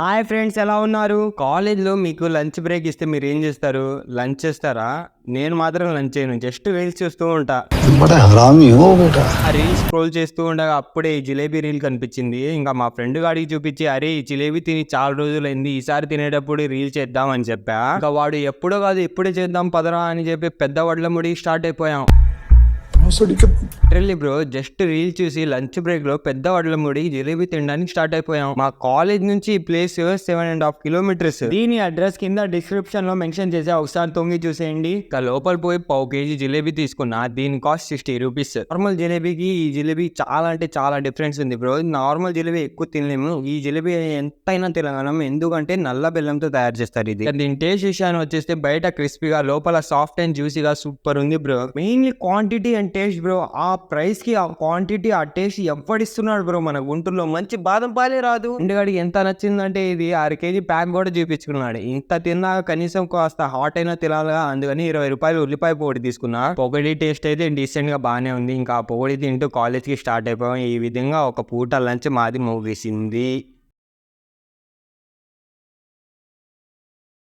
Hi friends, ఎలా ఉన్నారు? కాలేజ్‌లో మీకు లంచ్ బ్రేక్ ఇస్తే మీరేం చేస్తారు? లంచ్ చేస్తారా? నేను మాత్రం లంచ్ చేయను. జస్ట్ రీల్స్ చూస్తూ ఉంటా. बड़ा हरामी हो बेटा। ఆ రీల్స్ స్క్రోల్ చేస్తూ ఉండగా అప్పుడే ఈ జిలేబీ రీల్ కనిపించింది. ఇంకా మా ఫ్రెండ్ గాడికి చూపించి, "అరే! ఈ జిలేబీ తిని చాలా రోజులైంది. ఈసారి తినేటప్పుడు రీల్ చేద్దాం" అని చెప్పా. ఇంకా వాడు ఎప్పుడో కాదు ఇప్పుడే చేద్దాం పదరా అని చెప్పి పెద్ద వడ్లముడి స్టార్ట్ అయిపోయాం. లిటరల్లీ బ్రో, జస్ట్ రీల్ చూసి లంచ్ బ్రేక్ లో పెద్ద వడ్లముడి జిలేబీ తినడానికి స్టార్ట్ అయిపోయాం. మా కాలేజ్ నుంచి ఈ ప్లేస్ 7.5 కిలోమీటర్స్. దీని అడ్రస్ కింద డిస్క్రిప్షన్ లో మెన్షన్ చేసా, ఒకసారి తొంగి చూసేయండి. ఇంకా లోపల పోయి పావు కేజీ జిలేబీ తీసుకున్నా. దీని కాస్ట్ 60 రూపీస్. నార్మల్ జిలేబీకి ఈ జిలేబీ చాలా అంటే చాలా డిఫరెన్స్ ఉంది బ్రో. నార్మల్ జిలేబీ ఎక్కువ తినలేము, ఈ జిలేబీ ఎంతైనా తినగలం, ఎందుకంటే నల్ల బెల్లంతో తయారు చేస్తారు ఇది. దీని టేస్ట్ విషయాన్ని వచ్చేస్తే బయట క్రిస్పీగా, లోపల సాఫ్ట్ అండ్ జ్యూసీగా సూపర్ ఉంది bro. Mainly quantity and taste bro. ఆ ప్రైస్ కి ఆ క్వాంటిటీ ఆ టేస్ట్ ఎవడిస్తున్నాడు బ్రో మన గుంటూరులో? మంచి బాదం పాలే రాదు. ఇంటికాడికి ఎంత నచ్చిందంటే ఇది 6 కేజీ ప్యాక్ కూడా చూపించుకున్నాడు. ఇంత తిన్నా కనీసం కాస్త హాట్ అయినా తినాలిగా, అందుకని 20 రూపాయలు ఉల్లిపాయ పొడి తీసుకున్నా. పొగడి టేస్ట్ అయితే డీసెంట్ గా బానే ఉంది. ఇంకా పొగడి తింటూ కాలేజ్ కి స్టార్ట్ అయిపోయాం. ఈ విధంగా ఒక పూట లంచ్ మాది ముగిసింది.